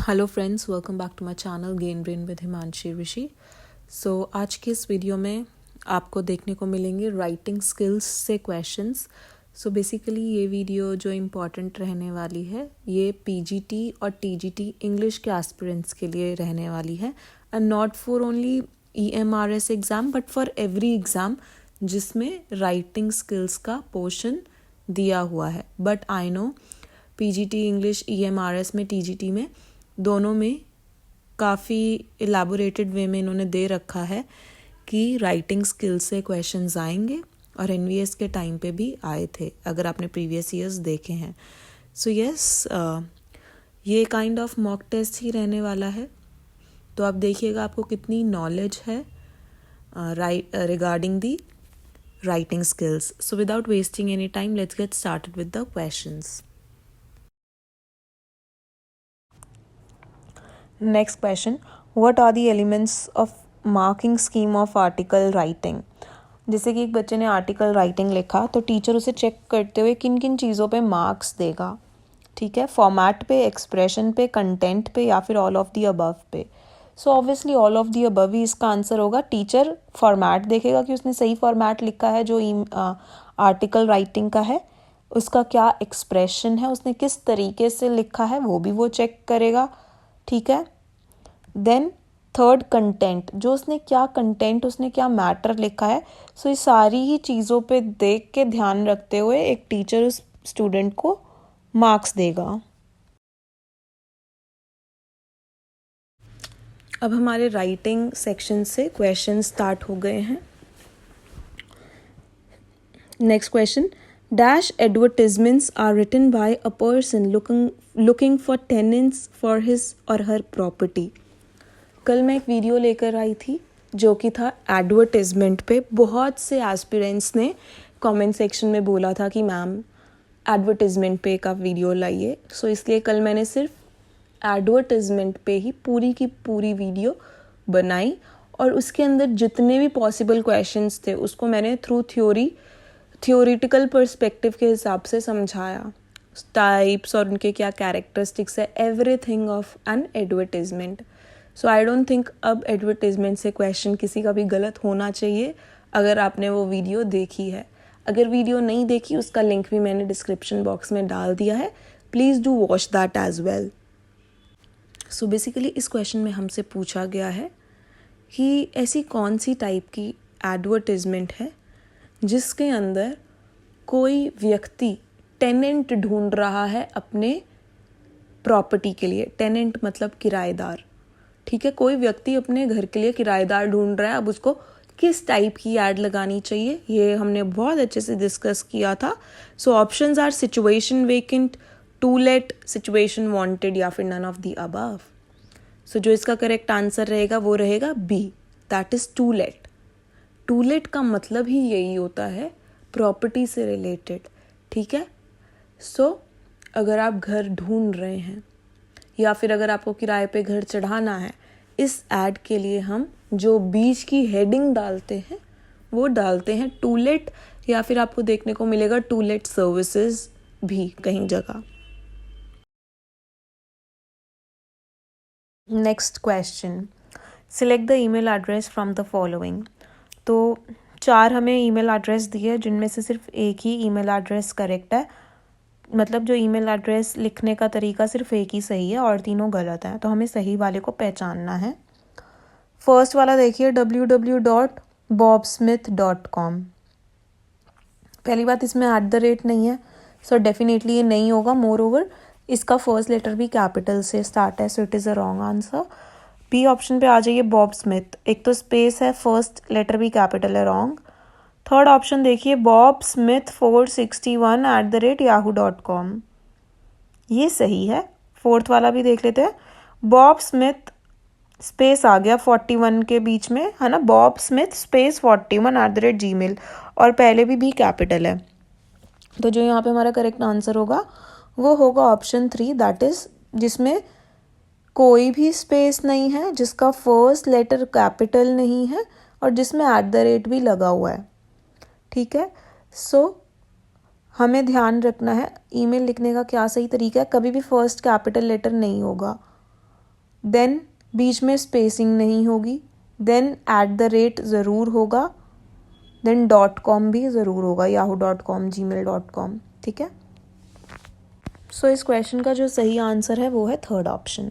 Hello friends, welcome back to my channel gain brain with Himanshi Rishi. So आज के इस video में आपको देखने को मिलेंगे राइटिंग स्किल्स से क्वेश्चंस। सो बेसिकली ये वीडियो जो इम्पॉर्टेंट रहने वाली है ये पीजीटी और टीजीटी इंग्लिश के एस्पिरेंट्स के लिए रहने वाली है and not for only EMRS exam but for every exam जिसमें राइटिंग स्किल्स का पोर्शन दिया हुआ है। But I know PGT English EMRS में टीजीटी में दोनों में काफ़ी इलेबोरेटेड वे में इन्होंने दे रखा है कि राइटिंग स्किल से क्वेश्चंस आएंगे और एनवीएस के टाइम पे भी आए थे अगर आपने प्रीवियस ईयर्स देखे हैं। सो यस, ये काइंड ऑफ मॉक टेस्ट ही रहने वाला है, तो आप देखिएगा आपको कितनी नॉलेज है regarding the writing skills. So without wasting any time let's get started with the questions. Next question, what are the elements of marking scheme of article writing? जैसे कि एक बच्चे ने आर्टिकल राइटिंग लिखा तो टीचर उसे check करते हुए किन किन चीज़ों पे मार्क्स देगा। ठीक है, फॉर्मेट पे, एक्सप्रेशन पे, कंटेंट पे या फिर ऑल ऑफ दी अबव पे। So obviously all of the above ही इसका आंसर होगा। टीचर फॉर्मेट देखेगा कि उसने सही फॉर्मेट लिखा है जो आर्टिकल राइटिंग का है, उसका क्या एक्सप्रेशन है, उसने किस तरीके से लिखा है वो भी वो चेक करेगा। ठीक है, देन थर्ड कंटेंट, जो उसने क्या कंटेंट, उसने क्या मैटर लिखा है। सो ये सारी ही चीज़ों पे देख के ध्यान रखते हुए एक टीचर उस स्टूडेंट को मार्क्स देगा। अब हमारे राइटिंग सेक्शन से क्वेश्चन स्टार्ट हो गए हैं। Next question, dash advertisements are written by a person looking for tenants for his or her property. कल मैं एक वीडियो लेकर आई थी जो कि था एडवर्टिजमेंट पे। बहुत से एस्पिरेंट्स ने कमेंट सेक्शन में बोला था कि मैम एडवर्टिजमेंट पे का वीडियो लाइए। सो इसलिए कल मैंने सिर्फ एडवर्टिजमेंट पे ही पूरी की पूरी वीडियो बनाई और उसके अंदर जितने भी पॉसिबल क्वेश्चंस थे उसको मैंने थ्रू थियोरिटिकल पर्सपेक्टिव के हिसाब से समझाया। टाइप्स और उनके क्या कैरेक्टरिस्टिक्स है, everything of an advertisement. So I don't think अब एडवर्टीजमेंट से क्वेश्चन किसी का भी गलत होना चाहिए अगर आपने वो वीडियो देखी है। अगर वीडियो नहीं देखी उसका लिंक भी मैंने डिस्क्रिप्शन बॉक्स में डाल दिया है, please do watch that as well. So basically इस क्वेश्चन में हमसे पूछा गया है कि ऐसी कौन सी टाइप की एडवर्टीजमेंट है जिसके अंदर कोई व्यक्ति टेनेंट ढूंढ रहा है अपने प्रॉपर्टी के लिए। टेनेंट मतलब किराएदार। ठीक है, कोई व्यक्ति अपने घर के लिए किराएदार ढूंढ रहा है। अब उसको किस टाइप की ऐड लगानी चाहिए ये हमने बहुत अच्छे से डिस्कस किया था। So options are situation vacant, to let, situation wanted या फिर none of the above. So जो इसका करेक्ट आंसर रहेगा वो रहेगा b, that is to let. To let का मतलब ही यही होता है, प्रॉपर्टी से रिलेटेड। ठीक है, सो अगर आप घर ढूंढ रहे हैं या फिर अगर आपको किराए पे घर चढ़ाना है, इस ऐड के लिए हम जो बीच की हेडिंग डालते हैं वो डालते हैं टू लेट, या फिर आपको देखने को मिलेगा टू लेट सर्विसेज भी कहीं जगह। Next question, select the email address from the following. तो 4 हमें ईमेल एड्रेस दिए जिनमें से सिर्फ एक ही ईमेल एड्रेस करेक्ट है, मतलब जो ईमेल एड्रेस लिखने का तरीका सिर्फ एक ही सही है और तीनों गलत हैं, तो हमें सही वाले को पहचानना है। फर्स्ट वाला देखिए www.bobsmith.com। पहली बात, इसमें @ नहीं है, सो डेफिनेटली ये नहीं होगा। मोर ओवर इसका फर्स्ट लेटर भी कैपिटल से स्टार्ट है, so it is a wrong answer. B option पे आ जाइए, बॉब स्मिथ, एक तो स्पेस है, फर्स्ट लेटर भी कैपिटल है, रॉन्ग। थर्ड ऑप्शन देखिए, bobsmith461@yahoo.com, ये सही है। फोर्थ वाला भी देख लेते हैं, बॉब स्मिथ स्पेस आ गया 41 के बीच में, है ना, बॉब स्मिथ स्पेस 41@gmail, और पहले भी कैपिटल है। तो जो यहाँ पे हमारा करेक्ट आंसर होगा वो होगा ऑप्शन 3, दैट इज जिसमें कोई भी स्पेस नहीं है, जिसका फर्स्ट लेटर कैपिटल नहीं है और जिसमें @ भी लगा हुआ है। ठीक है, सो हमें ध्यान रखना है ईमेल लिखने का क्या सही तरीका है। कभी भी फर्स्ट कैपिटल लेटर नहीं होगा, देन बीच में स्पेसिंग नहीं होगी, देन @ ज़रूर होगा, देन .com भी ज़रूर होगा, yahoo.com, gmail.com, ठीक है। सो इस क्वेश्चन का जो सही आंसर है वो है third option.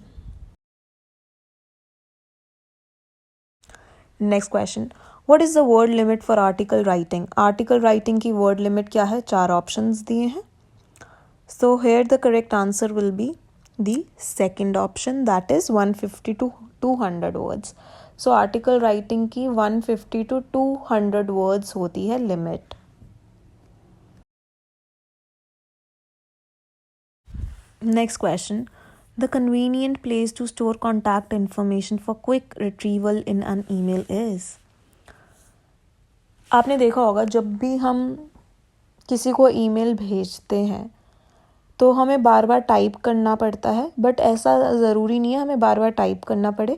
Next question, what is the word limit for article writing? Article writing की वर्ड लिमिट क्या है? 4 ऑप्शंस दिए हैं। So here the correct answer will be the second option, that is 150 to 200 words. So article writing की 150 to 200 words होती है limit. Next question, the convenient place to store contact information for quick retrieval in an email is. आपने देखा होगा जब भी हम किसी को ईमेल भेजते हैं तो हमें बार बार टाइप करना पड़ता है, बट ऐसा ज़रूरी नहीं है हमें बार बार टाइप करना पड़े।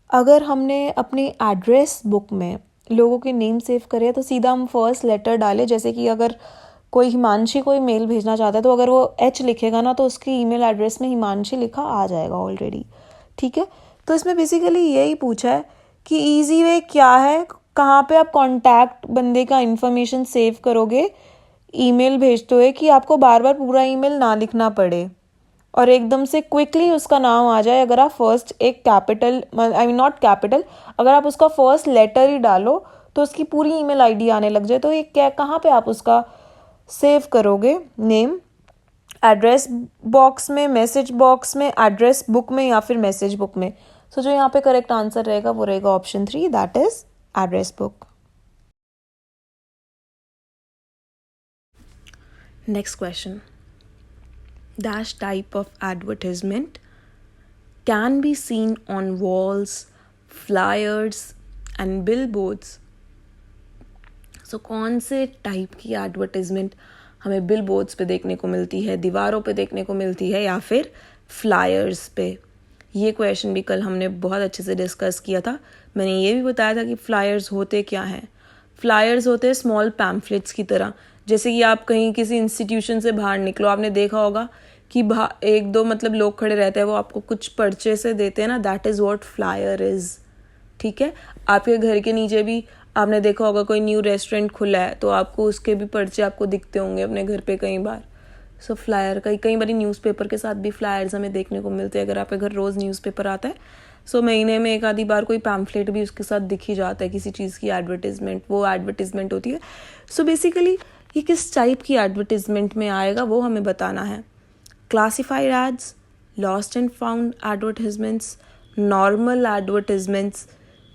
अगर हमने अपनी एड्रेस बुक में लोगों के नेम सेव करे तो सीधा हम फर्स्ट लेटर डालें। जैसे कि अगर कोई हिमांशी कोई मेल भेजना चाहता है तो अगर वो H लिखेगा ना तो उसकी ईमेल एड्रेस में हिमांशी लिखा आ जाएगा ऑलरेडी, ठीक है। तो इसमें बेसिकली यही पूछा है कि ईजी वे क्या है, कहाँ पे आप कॉन्टैक्ट बंदे का इंफॉर्मेशन सेव करोगे ईमेल भेजते हुए कि आपको बार बार पूरा ईमेल ना लिखना पड़े और एकदम से क्विकली उसका नाम आ जाए। अगर आप फर्स्ट एक capital, I mean not capital, अगर आप उसका फर्स्ट लेटर ही डालो तो उसकी पूरी ईमेल आईडी आने लग जाए। तो ये क्या, कहाँ पे आप उसका सेव करोगे नेम? एड्रेस बॉक्स में, मैसेज बॉक्स में, एड्रेस बुक में या फिर मैसेज बुक में? सो जो यहाँ पे करेक्ट आंसर रहेगा वो रहेगा option 3, that is address book. Next question, dash type of advertisement can be seen on walls, flyers and billboards. So कौन से टाइप की एडवर्टिजमेंट हमें बिलबोर्ड्स पे देखने को मिलती है, दीवारों पे देखने को मिलती है या फिर फ्लायर्स पे? ये क्वेश्चन भी कल हमने बहुत अच्छे से डिस्कस किया था। मैंने ये भी बताया था कि फ्लायर्स होते क्या हैं। फ्लायर्स होते हैं स्मॉल पैम्फलेट्स की तरह। जैसे कि आप कहीं किसी इंस्टीट्यूशन से बाहर निकलो, आपने देखा होगा कि एक दो मतलब लोग खड़े रहते हैं, वो आपको कुछ पर्चे से देते हैं ना, that is what flyer is, ठीक है। आपके घर के नीचे भी आपने देखा होगा कोई न्यू रेस्टोरेंट खुला है तो आपको उसके भी पर्चे आपको दिखते होंगे अपने घर पे कई बार। सो फ्लायर कई बार न्यूज़पेपर के साथ भी फ्लायर्स हमें देखने को मिलते हैं। अगर आपके घर रोज़ न्यूज़पेपर आता है सो महीने में एक आधी बार कोई पैम्फलेट भी उसके साथ दिख ही जाता है किसी चीज़ की एडवर्टिजमेंट, वो एडवर्टिजमेंट होती है। सो बेसिकली ये किस टाइप की एडवर्टिजमेंट में आएगा वो हमें बताना है। Classified ads, lost and found advertisements, normal advertisements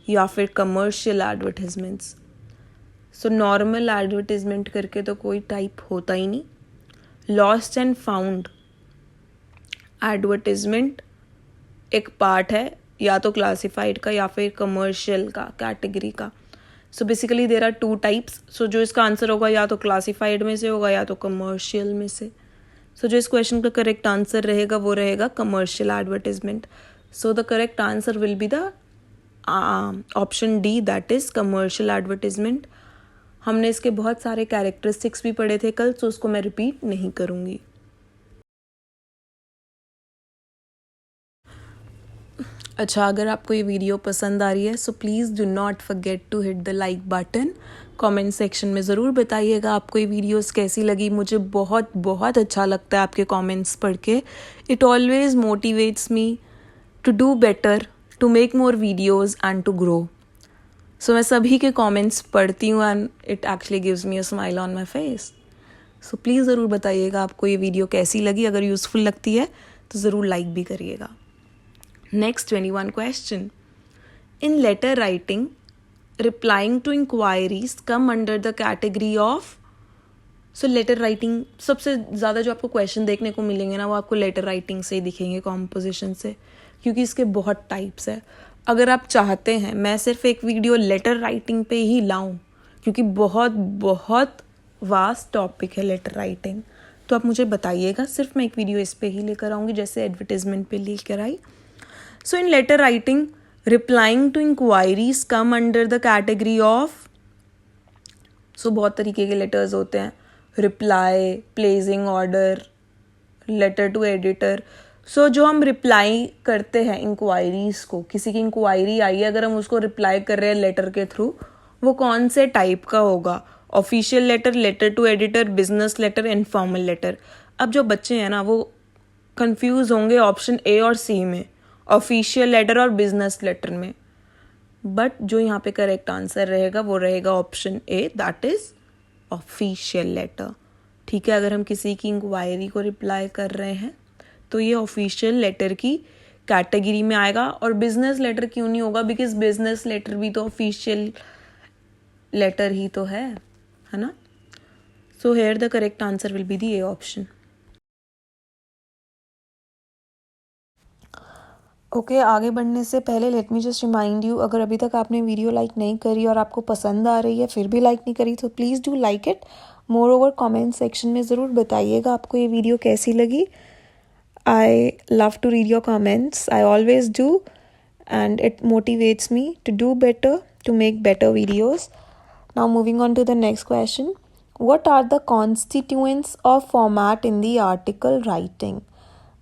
या फिर commercial advertisements. So normal advertisement करके तो कोई टाइप होता ही नहीं। लॉस्ट एंड फाउंड एडवर्टिजमेंट एक पार्ट है या तो क्लासिफाइड का या फिर कमर्शियल का कैटेगरी का। So basically there are 2 types. So जो इसका आंसर होगा या तो क्लासिफाइड में से होगा या तो कमर्शियल में से। सो जो इस क्वेश्चन का करेक्ट आंसर रहेगा वो रहेगा commercial advertisement. So the correct answer will be the option D, that is commercial advertisement. हमने इसके बहुत सारे कैरेक्टरिस्टिक्स भी पढ़े थे कल, सो उसको मैं रिपीट नहीं करूँगी। अच्छा, अगर आपको ये वीडियो पसंद आ रही है so please do not forget to hit the like button. Comment section में ज़रूर बताइएगा आपको ये वीडियोस कैसी लगी। मुझे बहुत बहुत अच्छा लगता है आपके कमेंट्स पढ़ के। It always motivates me to do better, to make more videos and to grow. So मैं सभी के कमेंट्स पढ़ती हूँ and it actually gives me a smile on my face. So please ज़रूर बताइएगा आपको ये वीडियो कैसी लगी। अगर यूज़फुल लगती है तो ज़रूर लाइक भी करिएगा। Next 21 question. In letter writing, replying to inquiries come under the category of. So letter writing सबसे ज़्यादा जो आपको क्वेश्चन देखने को मिलेंगे ना वो आपको लेटर राइटिंग से ही दिखेंगे, कॉम्पोजिशन से, क्योंकि इसके बहुत टाइप्स है। अगर आप चाहते हैं मैं सिर्फ एक वीडियो लेटर राइटिंग पे ही लाऊं क्योंकि बहुत बहुत वास्ट टॉपिक है लेटर राइटिंग, तो आप मुझे बताइएगा, सिर्फ मैं एक वीडियो इस पे ही लेकर आऊँगी जैसे एडवर्टिजमेंट पे लेकर आई। So in letter writing, replying to inquiries come under the category of. So बहुत तरीके के लेटर्स होते हैं, reply, placing order, letter to editor. जो हम रिप्लाई करते हैं इंक्वायरीज को, किसी की इंक्वायरी आई है, अगर हम उसको रिप्लाई कर रहे हैं लेटर के थ्रू, वो कौन से टाइप का होगा? Official letter, letter to editor, business letter, informal letter. अब जो बच्चे हैं ना वो कंफ्यूज होंगे ऑप्शन ए और सी में, ऑफिशियल लेटर और बिजनेस लेटर में, बट जो यहाँ पे करेक्ट आंसर रहेगा वो रहेगा option A, that is official letter. ठीक है, अगर हम किसी की इंक्वायरी को रिप्लाई कर रहे हैं तो ये ऑफिशियल लेटर की कैटेगरी में आएगा। और बिजनेस लेटर क्यों नहीं होगा? बिकॉज बिजनेस लेटर भी तो ऑफिशियल लेटर ही तो है ना? सो here the correct answer will be the A option. Okay, आगे बढ़ने से पहले let me just remind you, अगर अभी तक आपने वीडियो लाइक नहीं करी और आपको पसंद आ रही है फिर भी लाइक नहीं करी तो please do like it. More over comment section में ज़रूर बताइएगा आपको ये वीडियो कैसी लगी। I love to read your comments. I always do, and it motivates me to do better, to make better videos. Now moving on to the next question. What are the constituents of format in the article writing?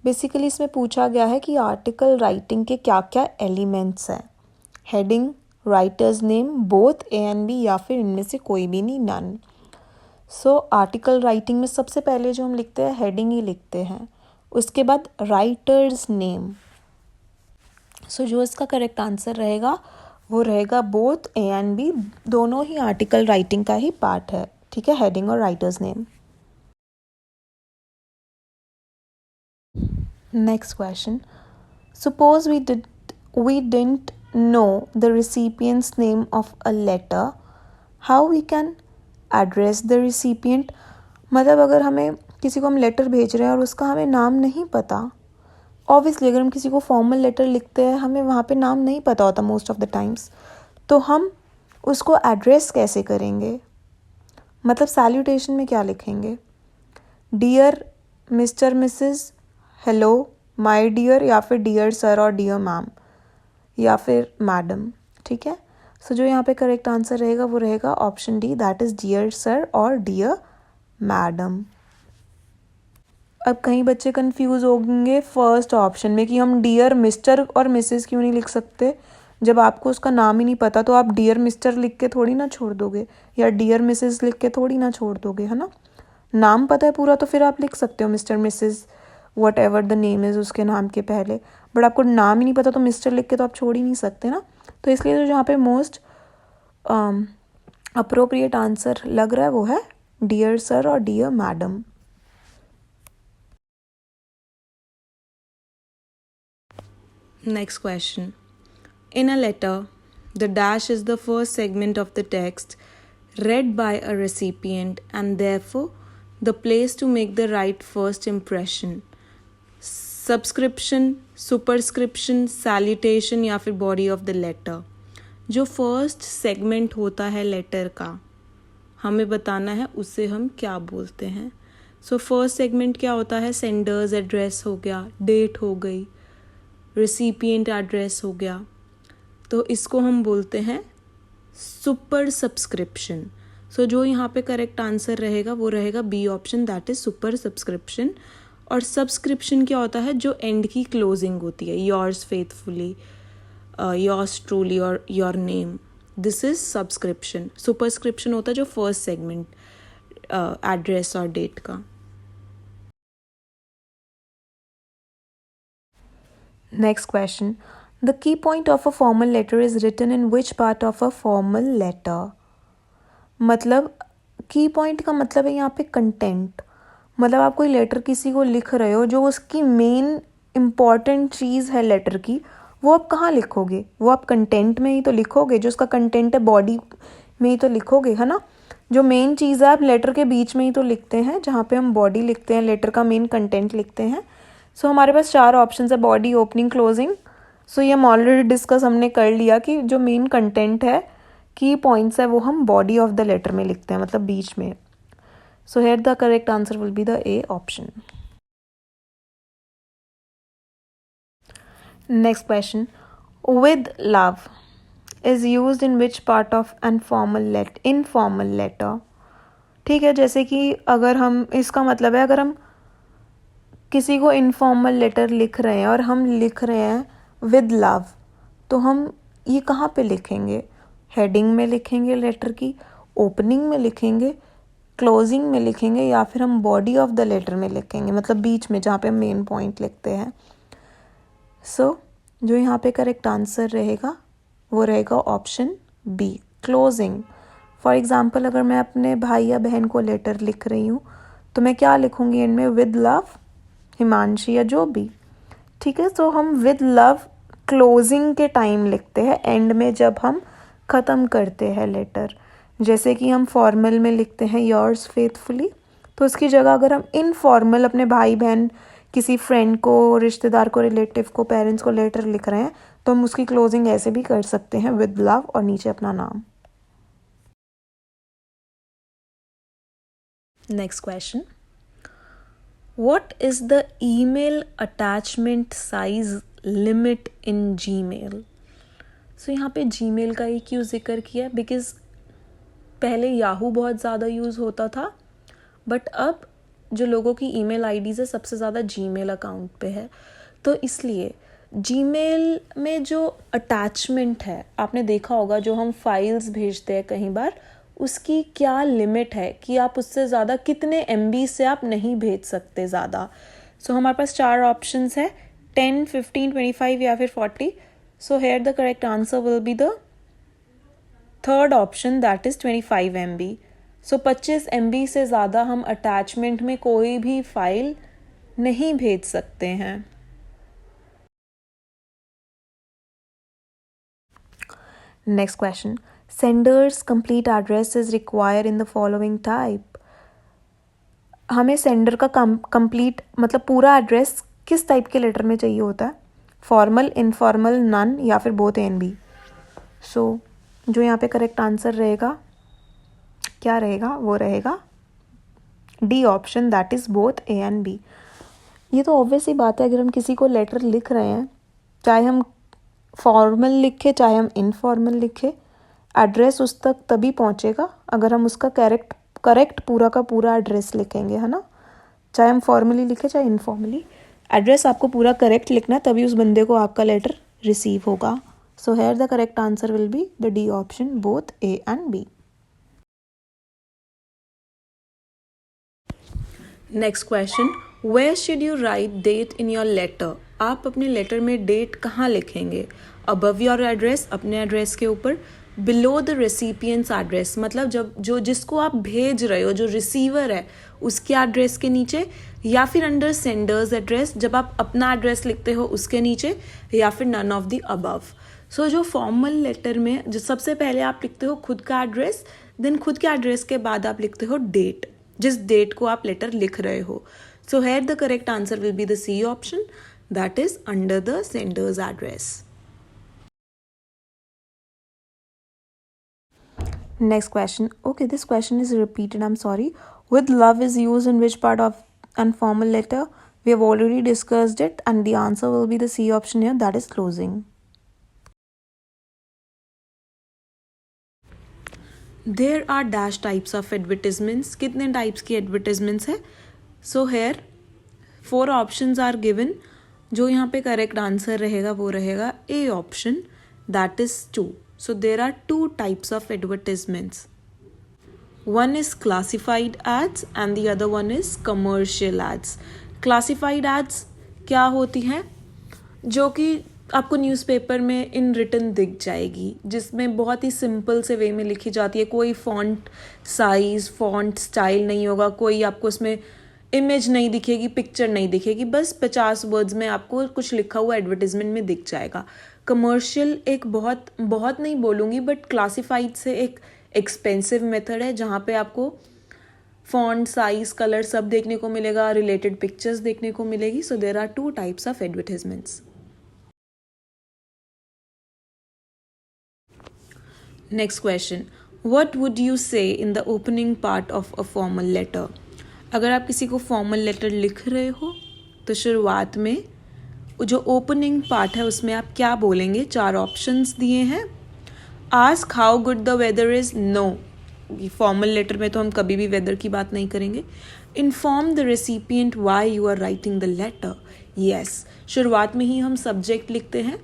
Basically इसमें पूछा गया है कि article writing के क्या क्या elements हैं। Heading, writer's name, both A and B, या फिर इनमें से कोई भी नहीं, नन। सो आर्टिकल राइटिंग में सबसे पहले जो हम लिखते हैं हेडिंग ही लिखते हैं, उसके बाद राइटर्स नेम। सो जो इसका करेक्ट आंसर रहेगा वो रहेगा बोथ ए एंड बी, दोनों ही आर्टिकल राइटिंग का ही पार्ट है। ठीक है, हेडिंग और writer's name. Next question, suppose we didn't know the recipient's name of a letter, how we can address the recipient. मतलब अगर हमें किसी को हम लेटर भेज रहे हैं और उसका हमें नाम नहीं पता, ऑब्वियसली अगर हम किसी को फॉर्मल लेटर लिखते हैं हमें वहाँ पे नाम नहीं पता होता मोस्ट ऑफ द टाइम्स, तो हम उसको एड्रेस कैसे करेंगे? मतलब सैल्यूटेशन में क्या लिखेंगे? Dear mister, missus, hello, my dear, या फिर डियर सर और डियर मैम, या फिर मैडम। ठीक है, सो जो यहाँ पे करेक्ट आंसर रहेगा वो रहेगा option D, that is dear sir और डियर मैडम। अब कहीं बच्चे कंफ्यूज होंगे फर्स्ट ऑप्शन में कि हम डियर मिस्टर और मिसेस क्यों नहीं लिख सकते। जब आपको उसका नाम ही नहीं पता तो आप डियर मिस्टर लिख के थोड़ी ना छोड़ दोगे, या डियर मिसेस लिख के थोड़ी ना छोड़ दोगे, है ना? नाम पता है पूरा तो फिर आप लिख सकते हो mister, Mrs, what ever the name is उसके नाम के पहले, बट आपको नाम ही नहीं पता तो मिस्टर लिख के तो आप छोड़ ही नहीं सकते ना। तो इसलिए जो जहाँ पे मोस्ट अप्रोप्रिएट आंसर लग रहा है वो है डियर सर और dear madam. Next question. In a letter, the dash is the first segment of the text read by a recipient and therefore the place to make the right first impression. Subscription, superscription, salutation या फिर body of the letter. जो first segment होता है letter का हमें बताना है उसे हम क्या बोलते हैं। सो फर्स्ट सेगमेंट क्या होता है? सेंडर्स एड्रेस हो गया, डेट हो गई, रिसिपिएंट एड्रेस हो गया, तो इसको हम बोलते हैं सुपर सब्सक्रिप्शन। सो जो यहाँ पे करेक्ट आंसर रहेगा वो रहेगा B option, that is super subscription. और सब्सक्रिप्शन क्या होता है? जो एंड की क्लोजिंग होती है, योर्स फेथफुली, योर्स ट्रूली और your name, this is subscription. Superscription होता है जो फर्स्ट सेगमेंट एड्रेस और डेट का। Next question. The key point of a formal letter is written in which part of a formal letter? मतलब की point का मतलब है यहाँ पे कंटेंट। मतलब आप कोई लेटर किसी को लिख रहे हो, जो उसकी मेन इम्पॉर्टेंट चीज़ है लेटर की, वो आप कहाँ लिखोगे? वो आप कंटेंट में ही तो लिखोगे, जो उसका कंटेंट है बॉडी में ही तो लिखोगे, है ना? जो मेन चीज़ है आप लेटर के बीच में ही तो लिखते हैं, जहाँ पे हम बॉडी लिखते हैं, लेटर का मेन कंटेंट लिखते हैं। सो हमारे पास 4 ऑप्शन है, बॉडी, ओपनिंग, क्लोजिंग। सो ये हम ऑलरेडी डिस्कस हमने कर लिया कि जो मेन कंटेंट है, की पॉइंट्स है, वो हम बॉडी ऑफ द लेटर में लिखते हैं, मतलब बीच में। So here the correct answer will be the A option. Next question, with love is used in which part of informal letter. ठीक है, जैसे कि अगर हम, इसका मतलब है अगर हम किसी को इनफॉर्मल लेटर लिख रहे हैं और हम लिख रहे हैं विद लव, तो हम ये कहाँ पे लिखेंगे? हेडिंग में लिखेंगे लेटर की, ओपनिंग में लिखेंगे, क्लोजिंग में लिखेंगे, या फिर हम बॉडी ऑफ द लेटर में लिखेंगे, मतलब बीच में जहाँ पे हम मेन पॉइंट लिखते हैं। सो जो यहाँ पे करेक्ट आंसर रहेगा वो रहेगा option B, closing. For example अगर मैं अपने भाई या बहन को लेटर लिख रही हूँ तो मैं क्या लिखूँगी एंड में? विद लव हिमांशी या जो भी, ठीक है। तो हम विद लव क्लोजिंग के टाइम लिखते हैं, एंड में जब हम ख़त्म करते हैं लेटर। जैसे कि हम फॉर्मल में लिखते हैं योर्स फेथफुली, तो उसकी जगह अगर हम इनफॉर्मल अपने भाई बहन, किसी फ्रेंड को, रिश्तेदार को, रिलेटिव को, पेरेंट्स को लेटर लिख रहे हैं तो हम उसकी क्लोजिंग ऐसे भी कर सकते हैं, विद लव और नीचे अपना नाम। Next question, what is the email attachment size limit in Gmail? So यहाँ पे जीमेल का ही क्यों जिक्र किया? बिकॉज पहले याहू बहुत ज़्यादा यूज़ होता था, बट अब जो लोगों की ईमेल आईडीज़ है सबसे ज़्यादा जीमेल अकाउंट पे है, तो इसलिए जीमेल में जो अटैचमेंट है, आपने देखा होगा जो हम फाइल्स भेजते हैं कई बार, उसकी क्या लिमिट है कि आप उससे ज़्यादा कितने MB से आप नहीं भेज सकते ज़्यादा। सो हमारे पास 4 ऑप्शंस है, 10, 15, 25 या फिर 40। सो here the correct answer will be the third option, that is 25 MB। So 25 MB से ज़्यादा हम अटैचमेंट में कोई भी फाइल नहीं भेज सकते हैं। Next question, sender's complete address is require in the following type. हमें सेंडर का कंप्लीट मतलब पूरा एड्रेस किस टाइप के लेटर में चाहिए होता है? फॉर्मल, इनफॉर्मल, नन या फिर बोथ A and B? सो जो यहाँ पे करेक्ट आंसर रहेगा क्या रहेगा? वो रहेगा D option, that is both A and B। ये तो ऑब्वियस ही बात है, अगर हम किसी को लेटर लिख रहे हैं, चाहे हम फॉर्मल लिखे चाहे हम इनफॉर्मल लिखे, एड्रेस उस तक तभी पहुंचेगा अगर हम उसका करेक्ट पूरा का पूरा एड्रेस लिखेंगे, है ना। चाहे हम फॉर्मली लिखे चाहे इनफॉर्मली, एड्रेस आपको पूरा करेक्ट लिखना है, तभी उस बंदे को आपका लेटर रिसीव होगा। So here the correct answer will be the D option, both A and B। Next question, where should you write date in your letter? आप अपने लेटर में डेट कहाँ लिखेंगे? अबव योर एड्रेस, अपने address के ऊपर, below the recipients address, मतलब जब जिसको आप भेज रहे हो, जो रिसीवर है उसके एड्रेस के नीचे, या फिर अंडर सेंडर्स एड्रेस जब आप अपना एड्रेस लिखते हो उसके नीचे, या फिर none of the above. So जो फॉर्मल लेटर में जो सबसे पहले आप लिखते हो खुद का एड्रेस, देन खुद के एड्रेस के बाद आप लिखते हो डेट, जिस डेट को आप लेटर लिख रहे हो। सो here the correct answer will be the C option, that is under the sender's address. Next question. Okay, this question is repeated. I'm sorry. With love is used in which part of informal letter? We have already discussed it, and the answer will be the C option here, that is closing. There are dash types of advertisements. कितने types की advertisements है? So here 4 options are given. जो यहाँ पे correct answer रहेगा वो रहेगा A option, that is 2. So there are 2 types of advertisements. One is classified ads and the other one is commercial ads. Classified ads क्या होती हैं? जो कि आपको न्यूज़पेपर में इन रिटन दिख जाएगी, जिसमें बहुत ही सिंपल से वे में लिखी जाती है, कोई फॉन्ट साइज़, फॉन्ट स्टाइल नहीं होगा, कोई आपको उसमें इमेज नहीं दिखेगी, पिक्चर नहीं दिखेगी, बस 50 वर्ड्स में आपको कुछ लिखा हुआ एडवर्टीजमेंट में दिख जाएगा। कमर्शियल एक बहुत नहीं बोलूँगी, बट क्लासिफाइड से एक एक्सपेंसिव मेथड है जहाँ पे आपको फॉन्ट साइज कलर सब देखने को मिलेगा, रिलेटेड पिक्चर्स देखने को मिलेगी। So there are 2 types of advertisements. Next question, what would you say in the opening part of a formal letter? अगर आप किसी को फॉर्मल लेटर लिख रहे हो तो शुरुआत में जो ओपनिंग पार्ट है उसमें आप क्या बोलेंगे? 4 ऑप्शंस दिए हैं। Ask how good the weather is, no, formal letter में तो हम कभी भी वेदर की बात नहीं करेंगे। Inform the recipient why you are writing the letter. Yes, शुरुआत में ही हम सब्जेक्ट लिखते हैं,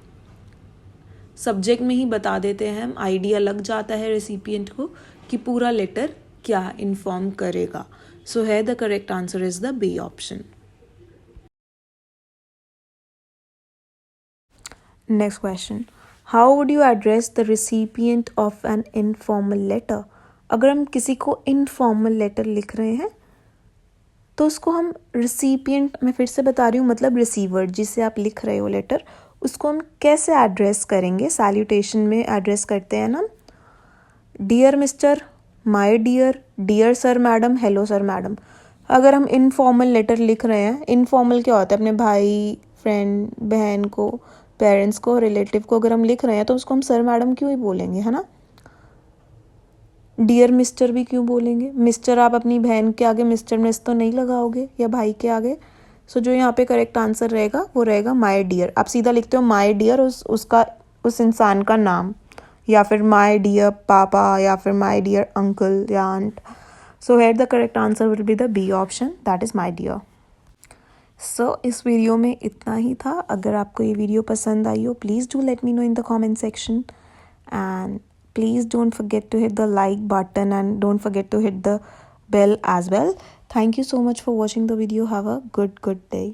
सब्जेक्ट में ही बता देते हैं हम, आइडिया लग जाता है रेसिपिएंट को कि पूरा लेटर क्या इन्फॉर्म करेगा. सो है the correct answer is the B option. Next question, how would you address the recipient of an informal letter. अगर हम किसी को इनफॉर्मल लेटर लिख रहे हैं तो उसको हम रिसिपिएंट, मैं फिर से बता रही हूँ, मतलब रिसीवर जिसे आप लिख रहे हो लेटर, उसको हम कैसे एड्रेस करेंगे. सैल्यूटेशन में एड्रेस करते हैं ना, dear mister, my dear, dear sir madam, hello sir madam. अगर हम इनफॉर्मल लेटर लिख रहे हैं, इनफॉर्मल क्या होता है, अपने भाई, फ्रेंड, बहन को, पेरेंट्स को, रिलेटिव को अगर हम लिख रहे हैं तो उसको हम सर मैडम क्यों ही बोलेंगे, है ना. डियर मिस्टर भी क्यों बोलेंगे. मिस्टर आप अपनी बहन के आगे मिस्टर मिस तो नहीं लगाओगे, या भाई के आगे. सो जो यहाँ पे करेक्ट आंसर रहेगा वो रहेगा माय डियर. आप सीधा लिखते हो माय डियर, उस इंसान का नाम, या फिर माय डियर पापा, या फिर माय डियर अंकल या aunt. So here the correct answer will be the B option, that is my dear. So इस वीडियो में इतना ही था. अगर आपको ये वीडियो पसंद आई हो, please do let me know in the comment section, and please don't forget to hit the like button and don't forget to hit the bell as well. Thank you so much for watching the video. Have a good day.